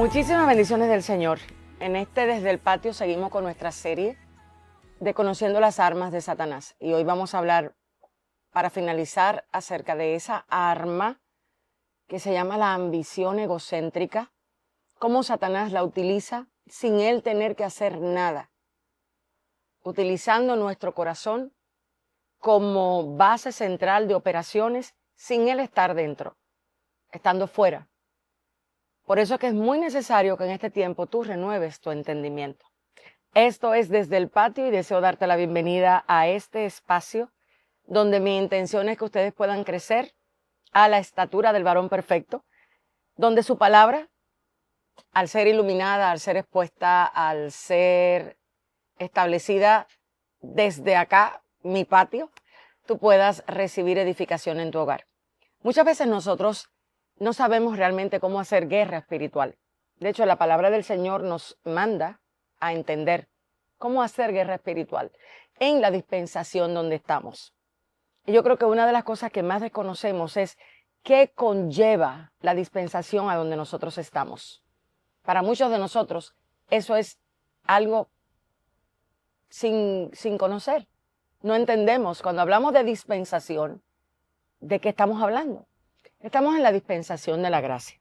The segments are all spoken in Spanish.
Muchísimas bendiciones del Señor. En Desde el Patio seguimos con nuestra serie de Conociendo las Armas de Satanás. Y hoy vamos a hablar, para finalizar, acerca de esa arma que se llama la ambición egocéntrica, cómo Satanás la utiliza sin él tener que hacer nada, utilizando nuestro corazón como base central de operaciones sin él estar dentro, estando fuera. Por eso es que es muy necesario que en este tiempo tú renueves tu entendimiento. Esto es Desde el Patio y deseo darte la bienvenida a este espacio donde mi intención es que ustedes puedan crecer a la estatura del varón perfecto, donde su palabra, al ser iluminada, al ser expuesta, al ser establecida desde acá, mi patio, tú puedas recibir edificación en tu hogar. Muchas veces nosotros no sabemos realmente cómo hacer guerra espiritual. De hecho, la palabra del Señor nos manda a entender cómo hacer guerra espiritual en la dispensación donde estamos. Y yo creo que una de las cosas que más desconocemos es qué conlleva la dispensación a donde nosotros estamos. Para muchos de nosotros eso es algo sin conocer. No entendemos cuando hablamos de dispensación, ¿de qué estamos hablando? Estamos en la dispensación de la gracia.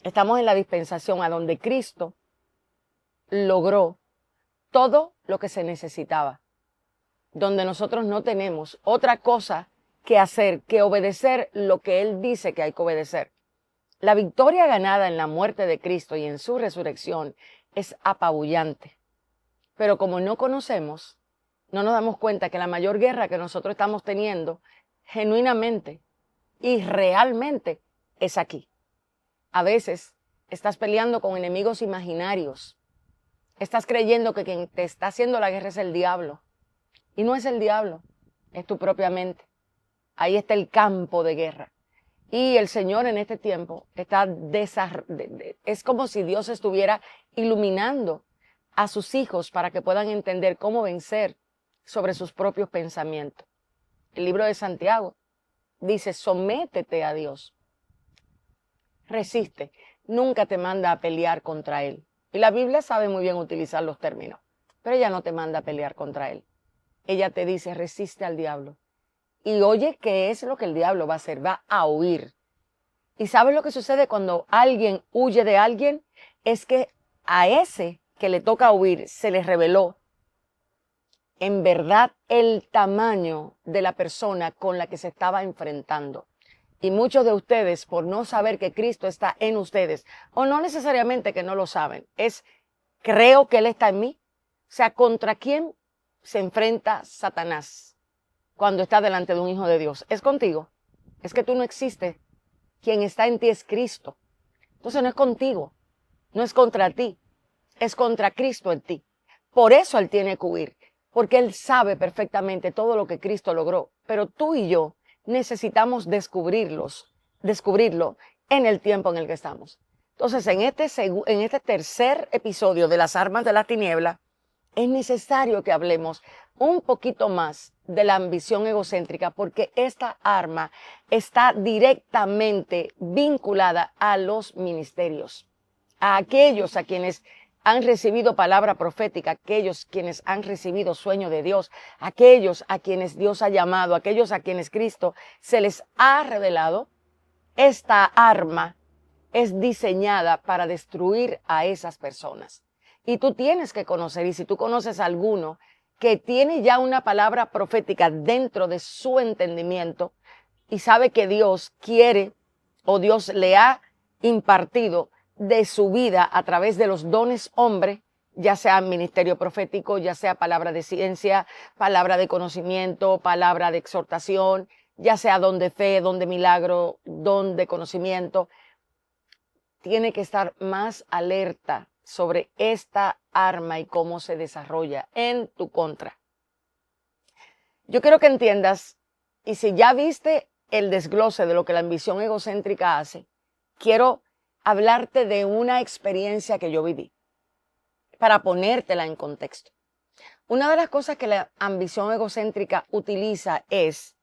Estamos en la dispensación a donde Cristo logró todo lo que se necesitaba, donde nosotros no tenemos otra cosa que hacer que obedecer lo que Él dice que hay que obedecer. La victoria ganada en la muerte de Cristo y en su resurrección es apabullante. Pero como no conocemos, no nos damos cuenta que la mayor guerra que nosotros estamos teniendo genuinamente y realmente es aquí. A veces estás peleando con enemigos imaginarios. Estás creyendo que quien te está haciendo la guerra es el diablo. Y no es el diablo, es tu propia mente. Ahí está el campo de guerra. Y el Señor en este tiempo es como si Dios estuviera iluminando a sus hijos para que puedan entender cómo vencer sobre sus propios pensamientos. El libro de Santiago dice, sométete a Dios. Resiste. Nunca te manda a pelear contra Él. Y la Biblia sabe muy bien utilizar los términos, pero ella no te manda a pelear contra Él. Ella te dice, resiste al diablo. Y oye, ¿qué es lo que el diablo va a hacer? Va a huir. ¿Y sabes lo que sucede cuando alguien huye de alguien? Es que a ese que le toca huir se le reveló en verdad el tamaño de la persona con la que se estaba enfrentando. Y muchos de ustedes, por no saber que Cristo está en ustedes, o no necesariamente que no lo saben, creo que Él está en mí. O sea, ¿contra quién se enfrenta Satanás cuando está delante de un hijo de Dios? Es contigo. Es que tú no existes. Quien está en ti es Cristo. Entonces no es contigo, no es contra ti, es contra Cristo en ti. Por eso Él tiene que huir, porque Él sabe perfectamente todo lo que Cristo logró. Pero tú y yo necesitamos descubrirlo en el tiempo en el que estamos. Entonces, en este tercer episodio de Las Armas de la Tiniebla, es necesario que hablemos un poquito más de la ambición egocéntrica, porque esta arma está directamente vinculada a los ministerios, a aquellos a quienes han recibido palabra profética, aquellos quienes han recibido sueño de Dios, aquellos a quienes Dios ha llamado, aquellos a quienes Cristo se les ha revelado. Esta arma es diseñada para destruir a esas personas. Y tú tienes que conocer, y si tú conoces a alguno que tiene ya una palabra profética dentro de su entendimiento y sabe que Dios quiere o Dios le ha impartido de su vida a través de los dones hombre, ya sea ministerio profético, ya sea palabra de ciencia, palabra de conocimiento, palabra de exhortación, ya sea don de fe, don de milagro, don de conocimiento, tiene que estar más alerta sobre esta arma y cómo se desarrolla en tu contra. Yo quiero que entiendas, y si ya viste el desglose de lo que la ambición egocéntrica hace, quiero hablarte de una experiencia que yo viví, para ponértela en contexto. Una de las cosas que la ambición egocéntrica utiliza es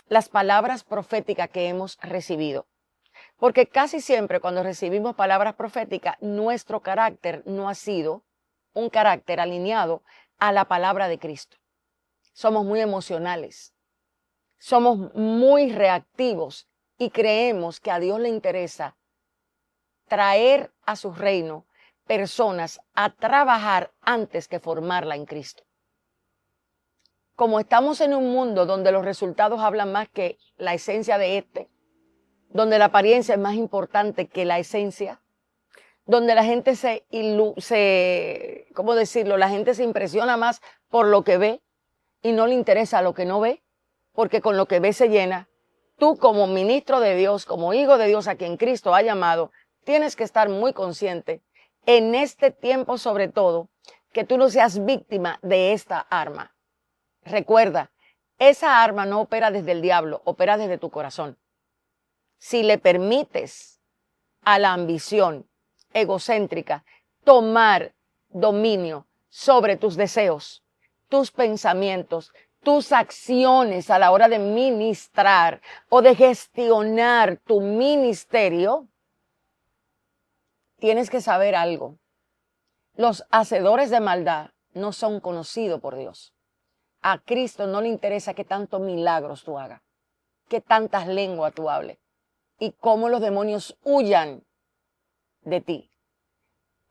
las palabras proféticas que hemos recibido. Porque casi siempre cuando recibimos palabras proféticas, nuestro carácter no ha sido un carácter alineado a la palabra de Cristo. Somos muy emocionales, somos muy reactivos y creemos que a Dios le interesa traer a su reino personas a trabajar antes que formarla en Cristo. Como estamos en un mundo donde los resultados hablan más que la esencia de este, donde la apariencia es más importante que la esencia, donde la gente ¿cómo decirlo? La gente se impresiona más por lo que ve y no le interesa lo que no ve, porque con lo que ve se llena. Tú como ministro de Dios, como hijo de Dios a quien Cristo ha llamado, tienes que estar muy consciente en este tiempo sobre todo, que tú no seas víctima de esta arma. Recuerda, esa arma no opera desde el diablo, opera desde tu corazón. Si le permites a la ambición egocéntrica tomar dominio sobre tus deseos, tus pensamientos, tus acciones a la hora de ministrar o de gestionar tu ministerio, tienes que saber algo. Los hacedores de maldad no son conocidos por Dios. A Cristo no le interesa qué tantos milagros tú hagas, qué tantas lenguas tú hables y cómo los demonios huyan de ti.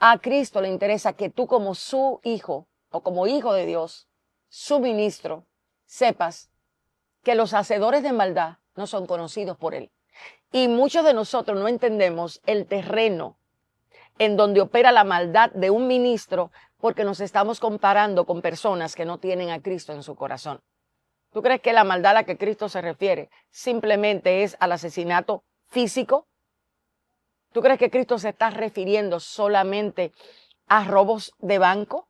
A Cristo le interesa que tú como su hijo o como hijo de Dios, su ministro, sepas que los hacedores de maldad no son conocidos por Él. Y muchos de nosotros no entendemos el terreno en donde opera la maldad de un ministro porque nos estamos comparando con personas que no tienen a Cristo en su corazón. ¿Tú crees que la maldad a la que Cristo se refiere simplemente es al asesinato físico? ¿Tú crees que Cristo se está refiriendo solamente a robos de banco?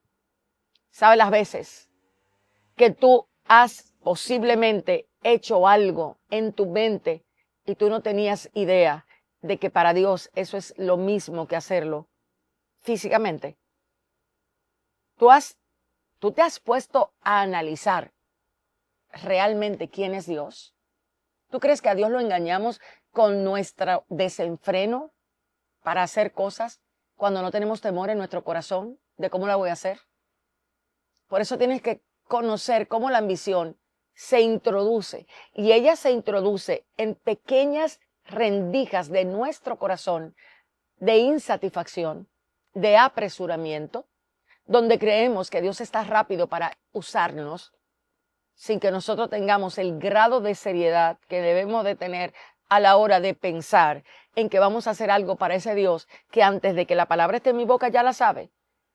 ¿Sabes las veces que tú has posiblemente hecho algo en tu mente y tú no tenías idea de que para Dios eso es lo mismo que hacerlo físicamente? ¿Tú te has puesto a analizar realmente quién es Dios? ¿Tú crees que a Dios lo engañamos con nuestro desenfreno para hacer cosas cuando no tenemos temor en nuestro corazón de cómo la voy a hacer? Por eso tienes que conocer cómo la ambición se introduce, y ella se introduce en pequeñas rendijas de nuestro corazón de insatisfacción, de apresuramiento, donde creemos que Dios está rápido para usarnos sin que nosotros tengamos el grado de seriedad que debemos de tener a la hora de pensar en que vamos a hacer algo para ese Dios que antes de que la palabra esté en mi boca ya la sabe.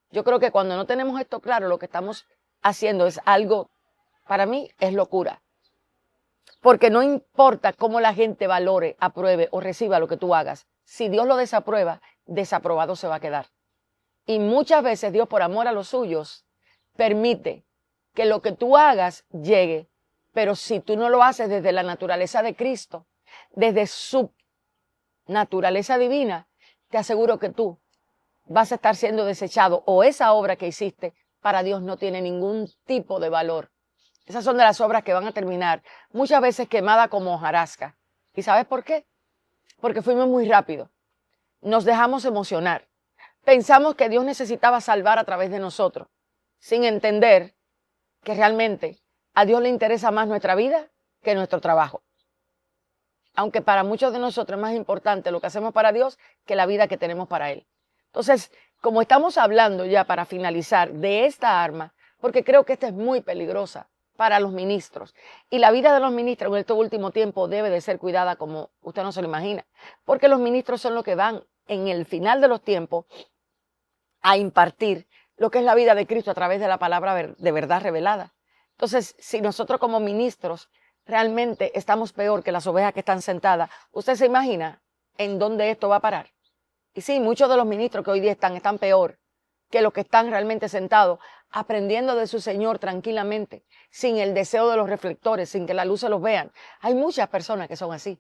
Yo creo que cuando no tenemos esto claro, lo que estamos haciendo es algo, para mí, es locura. Porque no importa cómo la gente valore, apruebe o reciba lo que tú hagas. Si Dios lo desaprueba, desaprobado se va a quedar. Y muchas veces Dios, por amor a los suyos, permite que lo que tú hagas llegue. Pero si tú no lo haces desde la naturaleza de Cristo, desde su naturaleza divina, te aseguro que tú vas a estar siendo desechado, o esa obra que hiciste para Dios no tiene ningún tipo de valor. Esas son de las obras que van a terminar muchas veces quemadas como hojarasca. ¿Y sabes por qué? Porque fuimos muy rápido. Nos dejamos emocionar. Pensamos que Dios necesitaba salvar a través de nosotros, sin entender que realmente a Dios le interesa más nuestra vida que nuestro trabajo. Aunque para muchos de nosotros es más importante lo que hacemos para Dios que la vida que tenemos para Él. Entonces, como estamos hablando ya para finalizar de esta arma, porque creo que esta es muy peligrosa para los ministros, y la vida de los ministros en este último tiempo debe de ser cuidada como usted no se lo imagina, porque los ministros son los que van en el final de los tiempos a impartir lo que es la vida de Cristo a través de la palabra de verdad revelada. Entonces, si nosotros como ministros realmente estamos peor que las ovejas que están sentadas, ¿usted se imagina en dónde esto va a parar? Y sí, muchos de los ministros que hoy día están peor que los que están realmente sentados, aprendiendo de su Señor tranquilamente, sin el deseo de los reflectores, sin que la luz se los vean. Hay muchas personas que son así.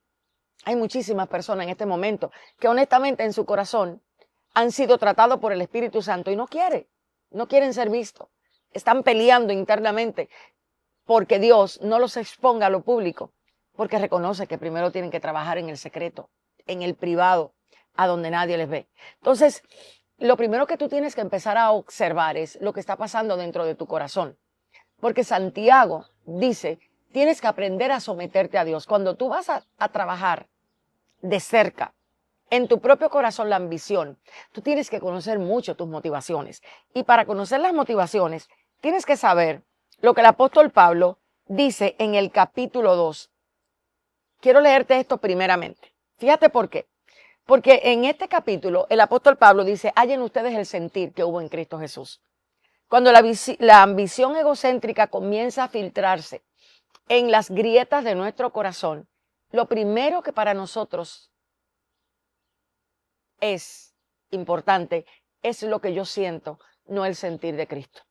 Hay muchísimas personas en este momento que honestamente en su corazón han sido tratados por el Espíritu Santo y no quieren ser vistos. Están peleando internamente porque Dios no los exponga a lo público, porque reconoce que primero tienen que trabajar en el secreto. en el privado, a donde nadie les ve. Entonces, lo primero que tú tienes que empezar a observar es lo que está pasando dentro de tu corazón. Porque Santiago dice, tienes que aprender a someterte a Dios. Cuando tú vas a trabajar de cerca en tu propio corazón la ambición, tú tienes que conocer mucho tus motivaciones. Y para conocer las motivaciones, tienes que saber lo que el apóstol Pablo dice en el capítulo 2. Quiero leerte esto primeramente. Fíjate por qué. Porque en este capítulo el apóstol Pablo dice, hallen ustedes el sentir que hubo en Cristo Jesús. Cuando la ambición egocéntrica comienza a filtrarse en las grietas de nuestro corazón, lo primero que para nosotros es importante es lo que yo siento, no el sentir de Cristo.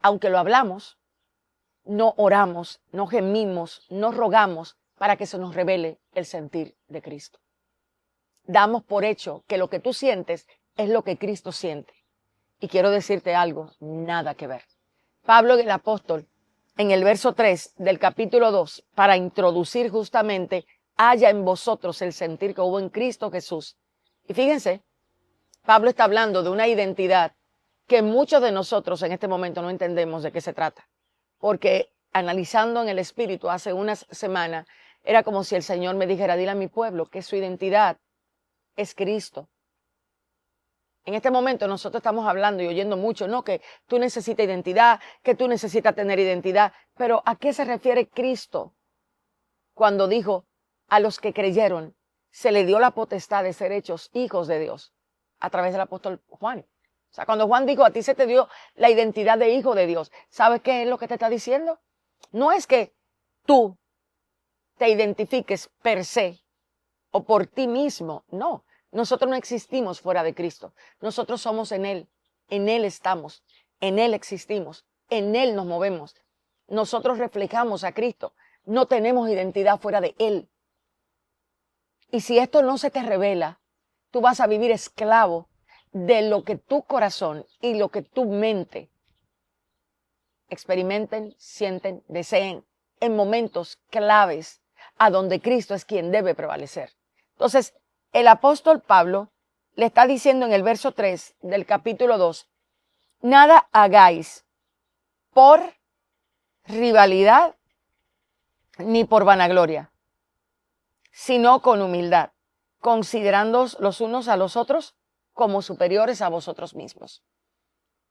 Aunque lo hablamos, no oramos, no gemimos, no rogamos para que se nos revele el sentir de Cristo. Damos por hecho que lo que tú sientes es lo que Cristo siente. Y quiero decirte algo, nada que ver. Pablo el apóstol, en el verso 3 del capítulo 2, para introducir justamente, haya en vosotros el sentir que hubo en Cristo Jesús. Y fíjense, Pablo está hablando de una identidad que muchos de nosotros en este momento no entendemos de qué se trata. Porque analizando en el Espíritu hace unas semanas, era como si el Señor me dijera, dile a mi pueblo que su identidad es Cristo. En este momento nosotros estamos hablando y oyendo mucho, ¿no? Que tú necesitas identidad, que tú necesitas tener identidad. Pero ¿a qué se refiere Cristo cuando dijo a los que creyeron se le dio la potestad de ser hechos hijos de Dios a través del apóstol Juan? O sea, cuando Juan dijo a ti se te dio la identidad de hijo de Dios, ¿sabes qué es lo que te está diciendo? No es que tú te identifiques per se o por ti mismo, no. Nosotros no existimos fuera de Cristo. Nosotros somos en Él estamos, en Él existimos, en Él nos movemos. Nosotros reflejamos a Cristo. No tenemos identidad fuera de Él. Y si esto no se te revela, tú vas a vivir esclavo de lo que tu corazón y lo que tu mente experimenten, sienten, deseen en momentos claves a donde Cristo es quien debe prevalecer. Entonces, el apóstol Pablo le está diciendo en el verso 3 del capítulo 2, nada hagáis por rivalidad ni por vanagloria, sino con humildad, considerándoos los unos a los otros como superiores a vosotros mismos.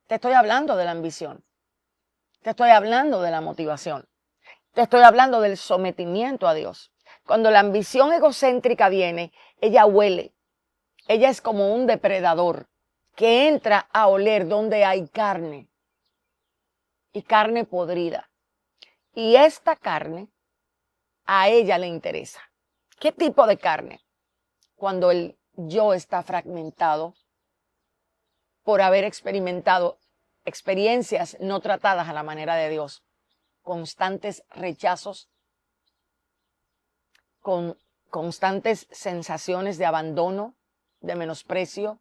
Te estoy hablando de la ambición, te estoy hablando de la motivación, te estoy hablando del sometimiento a Dios. Cuando la ambición egocéntrica viene, ella huele. Ella es como un depredador que entra a oler donde hay carne y carne podrida. Y esta carne a ella le interesa. ¿Qué tipo de carne? Cuando el yo está fragmentado por haber experimentado experiencias no tratadas a la manera de Dios, constantes rechazos, con constantes sensaciones de abandono, de menosprecio,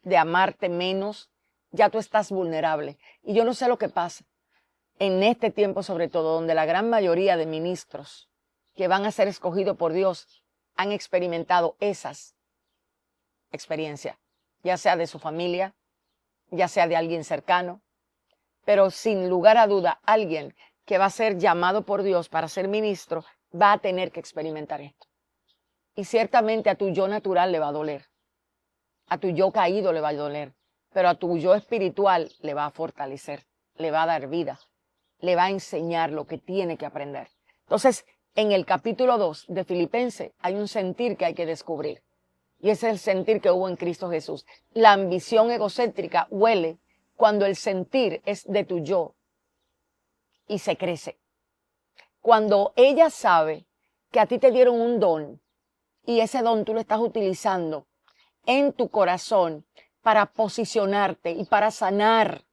de amarte menos, ya tú estás vulnerable. Y yo no sé lo que pasa en este tiempo, sobre todo, donde la gran mayoría de ministros que van a ser escogidos por Dios han experimentado esas experiencias, ya sea de su familia, ya sea de alguien cercano, pero sin lugar a duda, alguien que va a ser llamado por Dios para ser ministro va a tener que experimentar esto. Y ciertamente a tu yo natural le va a doler, a tu yo caído le va a doler, pero a tu yo espiritual le va a fortalecer, le va a dar vida, le va a enseñar lo que tiene que aprender. Entonces, en el capítulo 2 de Filipenses hay un sentir que hay que descubrir. Y ese es el sentir que hubo en Cristo Jesús. La ambición egocéntrica huele cuando el sentir es de tu yo y se crece. Cuando ella sabe que a ti te dieron un don y ese don tú lo estás utilizando en tu corazón para posicionarte y para sanar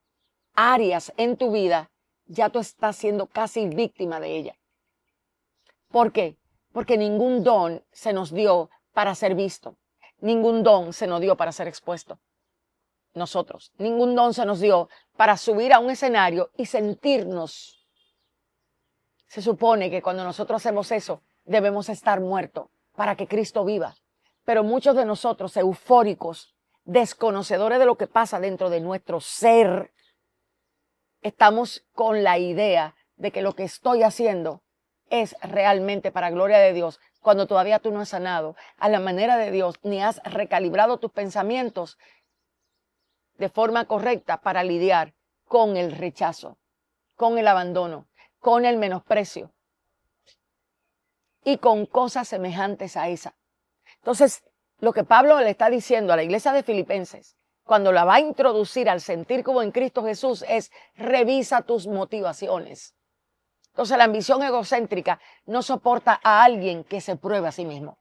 áreas en tu vida, ya tú estás siendo casi víctima de ella. ¿Por qué? Porque ningún don se nos dio para ser visto. Ningún don se nos dio para ser expuesto. Nosotros. Ningún don se nos dio para subir a un escenario y sentirnos. Se supone que cuando nosotros hacemos eso, debemos estar muertos para que Cristo viva. Pero muchos de nosotros, eufóricos, desconocedores de lo que pasa dentro de nuestro ser, estamos con la idea de que lo que estoy haciendo es realmente para gloria de Dios, cuando todavía tú no has sanado a la manera de Dios, ni has recalibrado tus pensamientos de forma correcta para lidiar con el rechazo, con el abandono, con el menosprecio y con cosas semejantes a esa. Entonces, lo que Pablo le está diciendo a la iglesia de Filipenses, cuando la va a introducir al sentir como en Cristo Jesús, es: revisa tus motivaciones. Entonces, la ambición egocéntrica no soporta a alguien que se pruebe a sí mismo.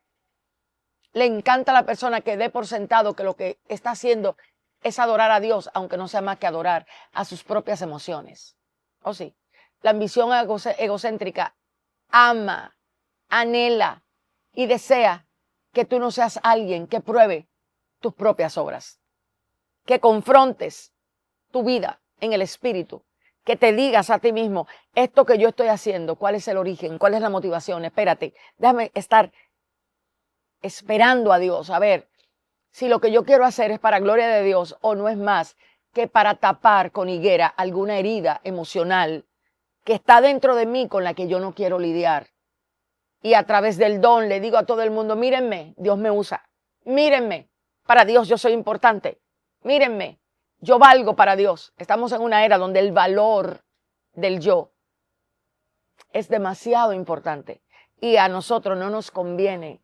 Le encanta a la persona que dé por sentado que lo que está haciendo es adorar a Dios, aunque no sea más que adorar a sus propias emociones. ¿O sí? La ambición egocéntrica ama, anhela y desea que tú no seas alguien que pruebe tus propias obras, que confrontes tu vida en el espíritu, que te digas a ti mismo: esto que yo estoy haciendo, ¿cuál es el origen? ¿Cuál es la motivación? Espérate, déjame estar esperando a Dios, a ver si lo que yo quiero hacer es para gloria de Dios o no es más que para tapar con higuera alguna herida emocional que está dentro de mí con la que yo no quiero lidiar. Y a través del don le digo a todo el mundo: mírenme, Dios me usa. Mírenme, para Dios yo soy importante. Mírenme, yo valgo para Dios. Estamos en una era donde el valor del yo es demasiado importante. Y a nosotros no nos conviene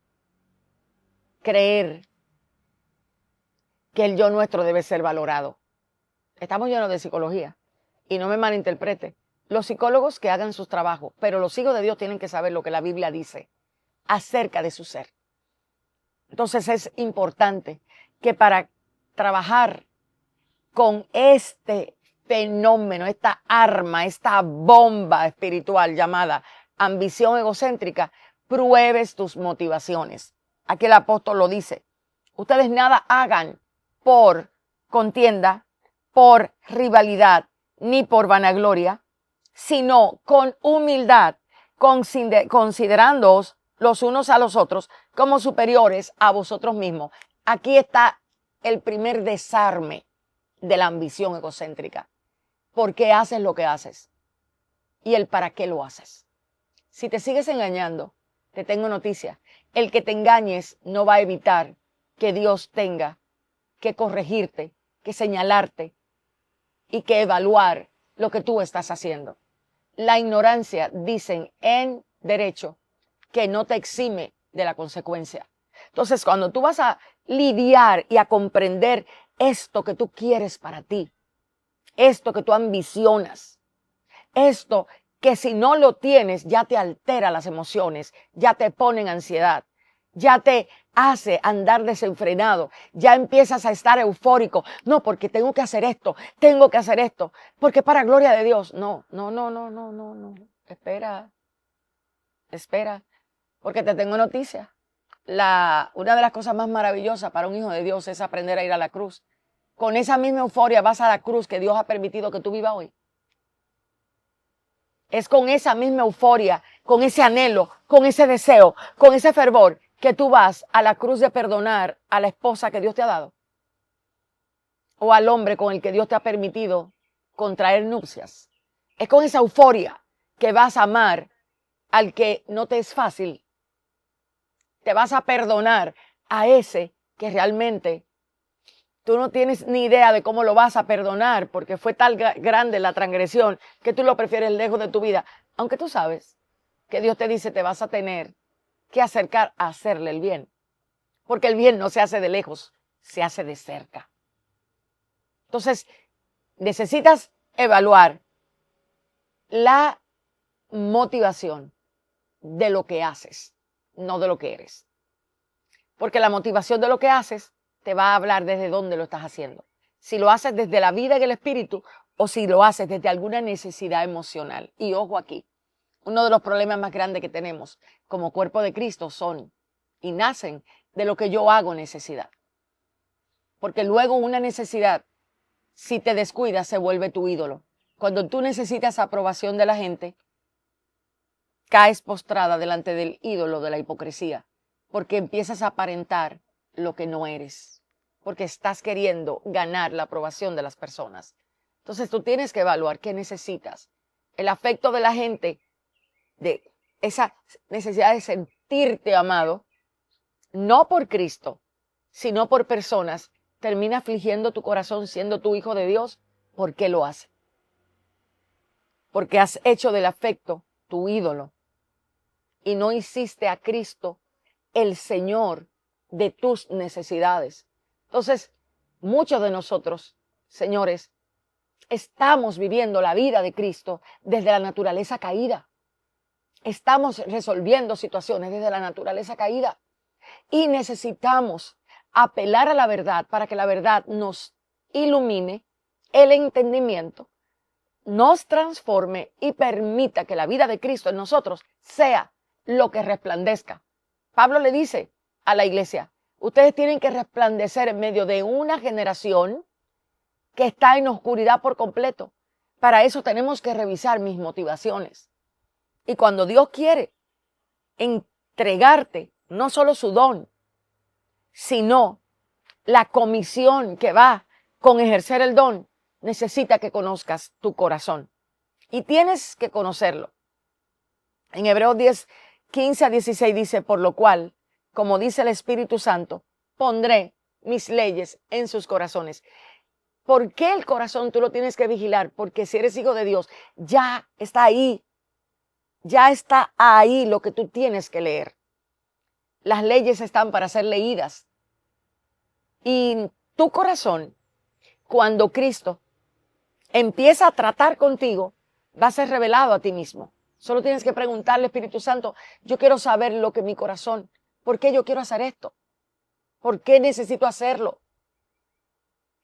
creer que el yo nuestro debe ser valorado. Estamos llenos de psicología. Y no me malinterprete. Los psicólogos que hagan sus trabajos, pero los hijos de Dios tienen que saber lo que la Biblia dice acerca de su ser. Entonces es importante que para trabajar con este fenómeno, esta arma, esta bomba espiritual llamada ambición egocéntrica, pruebes tus motivaciones. Aquí el apóstol lo dice: ustedes nada hagan por contienda, por rivalidad, ni por vanagloria, sino con humildad, considerándoos los unos a los otros como superiores a vosotros mismos. Aquí está el primer desarme de la ambición egocéntrica. ¿Por qué haces lo que haces? Y el para qué lo haces. Si te sigues engañando, te tengo noticia: el que te engañes no va a evitar que Dios tenga que corregirte, que señalarte y que evaluar lo que tú estás haciendo. La ignorancia, dicen en derecho, que no te exime de la consecuencia. Entonces, cuando tú vas a lidiar y a comprender esto que tú quieres para ti, esto que tú ambicionas, esto que si no lo tienes ya te altera las emociones, ya te pone en ansiedad, ya te hace andar desenfrenado, ya empiezas a estar eufórico. No, porque tengo que hacer esto, porque para gloria de Dios. No. Espera, porque te tengo noticia. Una de las cosas más maravillosas para un hijo de Dios es aprender a ir a la cruz. Con esa misma euforia vas a la cruz que Dios ha permitido que tú vivas hoy. Es con esa misma euforia, con ese anhelo, con ese deseo, con ese fervor que tú vas a la cruz de perdonar a la esposa que Dios te ha dado. O al hombre con el que Dios te ha permitido contraer nupcias. Es con esa euforia que vas a amar al que no te es fácil. Te vas a perdonar a ese que realmente tú no tienes ni idea de cómo lo vas a perdonar, porque fue tal grande la transgresión que tú lo prefieres lejos de tu vida. Aunque tú sabes que Dios te dice: te vas a tener que acercar a hacerle el bien. Porque el bien no se hace de lejos, se hace de cerca. Entonces, necesitas evaluar la motivación de lo que haces, no de lo que eres. Porque la motivación de lo que haces te va a hablar desde dónde lo estás haciendo. Si lo haces desde la vida en el espíritu o si lo haces desde alguna necesidad emocional. Y ojo aquí, uno de los problemas más grandes que tenemos como cuerpo de Cristo son y nacen de lo que yo hago necesidad. Porque luego una necesidad, si te descuidas, se vuelve tu ídolo. Cuando tú necesitas aprobación de la gente, caes postrada delante del ídolo de la hipocresía, porque empiezas a aparentar lo que no eres, porque estás queriendo ganar la aprobación de las personas. Entonces tú tienes que evaluar qué necesitas. El afecto de la gente, de esa necesidad de sentirte amado, no por Cristo, sino por personas, termina afligiendo tu corazón siendo tu hijo de Dios. ¿Por qué lo hace? Porque has hecho del afecto tu ídolo y no hiciste a Cristo el Señor de tus necesidades. Entonces, muchos de nosotros, señores, estamos viviendo la vida de Cristo desde la naturaleza caída. Estamos resolviendo situaciones desde la naturaleza caída y necesitamos apelar a la verdad para que la verdad nos ilumine el entendimiento, nos transforme y permita que la vida de Cristo en nosotros sea lo que resplandezca. Pablo le dice a la iglesia, ustedes tienen que resplandecer en medio de una generación que está en oscuridad por completo. Para eso tenemos que revisar mis motivaciones. Y cuando Dios quiere entregarte no solo su don, sino la comisión que va con ejercer el don, necesita que conozcas tu corazón. Y tienes que conocerlo. En Hebreos 10, 15 a 16 dice, por lo cual, como dice el Espíritu Santo, pondré mis leyes en sus corazones. ¿Por qué el corazón tú lo tienes que vigilar? Porque si eres hijo de Dios, ya está ahí. Ya está ahí lo que tú tienes que leer. Las leyes están para ser leídas. Y tu corazón, cuando Cristo empieza a tratar contigo, va a ser revelado a ti mismo. Solo tienes que preguntarle, Espíritu Santo, yo quiero saber lo que mi corazón, ¿por qué yo quiero hacer esto? ¿Por qué necesito hacerlo?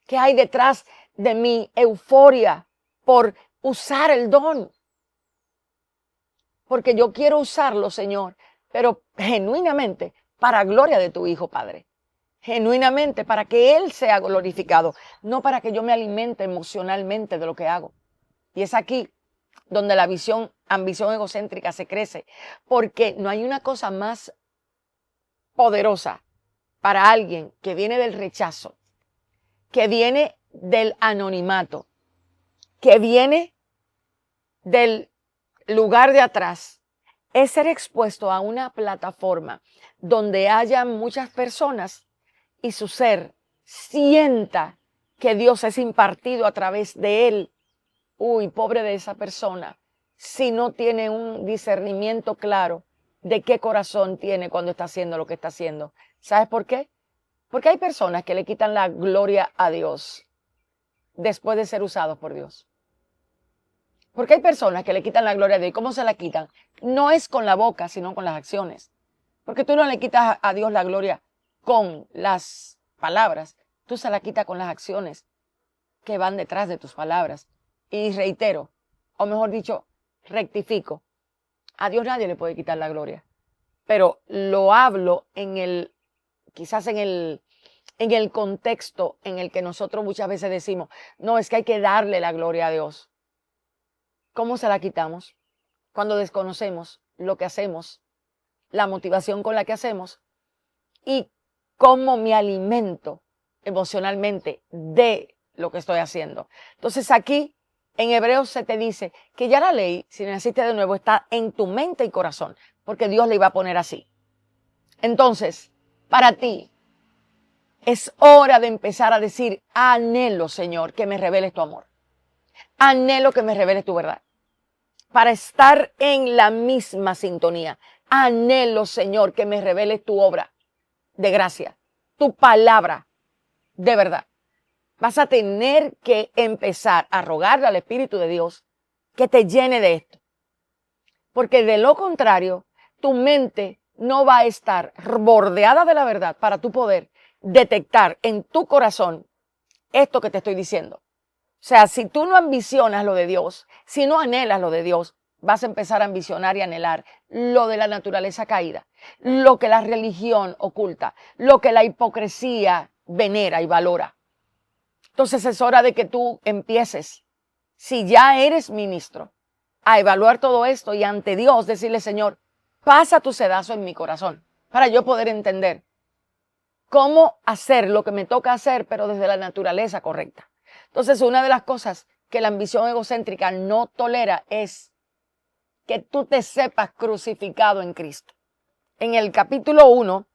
¿Qué hay detrás de mi euforia por usar el don? Porque yo quiero usarlo, Señor, pero genuinamente para gloria de tu Hijo, Padre. Genuinamente para que Él sea glorificado, no para que yo me alimente emocionalmente de lo que hago. Y es aquí donde la ambición egocéntrica se crece, porque no hay una cosa más poderosa para alguien que viene del rechazo, que viene del anonimato, que viene del lugar de atrás, es ser expuesto a una plataforma donde haya muchas personas y su ser sienta que Dios es impartido a través de él. Uy, pobre de esa persona, si no tiene un discernimiento claro de qué corazón tiene cuando está haciendo lo que está haciendo. ¿Sabes por qué? Porque hay personas que le quitan la gloria a Dios después de ser usados por Dios. Porque hay personas que le quitan la gloria a Dios. ¿Y cómo se la quitan? No es con la boca, sino con las acciones. Porque tú no le quitas a Dios la gloria con las palabras. Tú se la quitas con las acciones que van detrás de tus palabras. Y reitero, o mejor dicho, rectifico. A Dios nadie le puede quitar la gloria. Pero lo hablo quizás en el contexto en el que nosotros muchas veces decimos, no, es que hay que darle la gloria a Dios. ¿Cómo se la quitamos? Cuando desconocemos lo que hacemos, la motivación con la que hacemos y cómo me alimento emocionalmente de lo que estoy haciendo. Entonces aquí en Hebreos se te dice que ya la ley, si naciste de nuevo, está en tu mente y corazón, porque Dios le iba a poner así. Entonces, para ti, es hora de empezar a decir, anhelo, Señor, que me reveles tu amor. Anhelo que me reveles tu verdad. Para estar en la misma sintonía. Anhelo, Señor, que me reveles tu obra de gracia, tu palabra de verdad. Vas a tener que empezar a rogarle al Espíritu de Dios que te llene de esto. Porque de lo contrario, tu mente no va a estar bordeada de la verdad para tu poder detectar en tu corazón esto que te estoy diciendo. O sea, si tú no ambicionas lo de Dios, si no anhelas lo de Dios, vas a empezar a ambicionar y anhelar lo de la naturaleza caída, lo que la religión oculta, lo que la hipocresía venera y valora. Entonces es hora de que tú empieces, si ya eres ministro, a evaluar todo esto y ante Dios decirle, Señor, pasa tu sedazo en mi corazón para yo poder entender cómo hacer lo que me toca hacer, pero desde la naturaleza correcta. Entonces, una de las cosas que la ambición egocéntrica no tolera es que tú te sepas crucificado en Cristo. En el capítulo 1,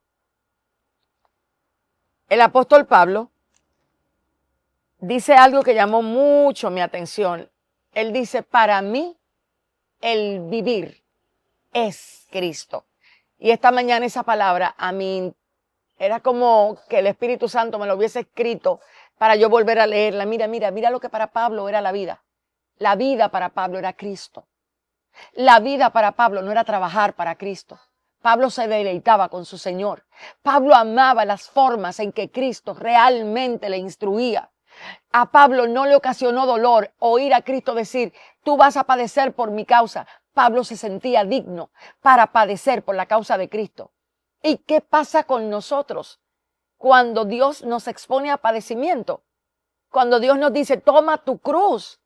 el apóstol Pablo dice algo que llamó mucho mi atención. Él dice, para mí el vivir es Cristo. Y esta mañana esa palabra a mí era como que el Espíritu Santo me lo hubiese escrito para yo volver a leerla. Mira lo que para Pablo era la vida. La vida para Pablo era Cristo. La vida para Pablo no era trabajar para Cristo. Pablo se deleitaba con su Señor. Pablo amaba las formas en que Cristo realmente le instruía. A Pablo no le ocasionó dolor oír a Cristo decir, tú vas a padecer por mi causa. Pablo se sentía digno para padecer por la causa de Cristo. ¿Y qué pasa con nosotros cuando Dios nos expone a padecimiento? Cuando Dios nos dice, toma tu cruz.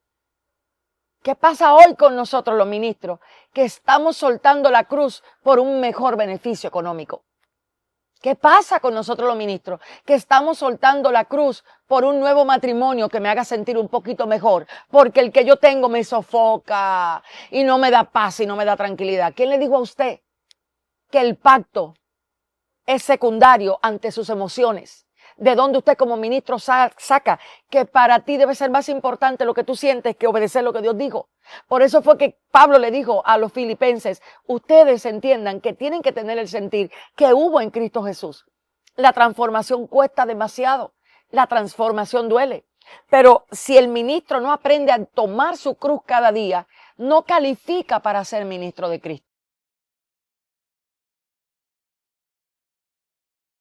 ¿Qué pasa hoy con nosotros los ministros? Que estamos soltando la cruz por un mejor beneficio económico. ¿Qué pasa con nosotros los ministros? Que estamos soltando la cruz por un nuevo matrimonio que me haga sentir un poquito mejor, porque el que yo tengo me sofoca y no me da paz y no me da tranquilidad. ¿Quién le dijo a usted que el pacto es secundario ante sus emociones? ¿De dónde usted como ministro saca que para ti debe ser más importante lo que tú sientes que obedecer lo que Dios dijo? Por eso fue que Pablo le dijo a los filipenses, ustedes entiendan que tienen que tener el sentir que hubo en Cristo Jesús. La transformación cuesta demasiado, la transformación duele. Pero si el ministro no aprende a tomar su cruz cada día, no califica para ser ministro de Cristo.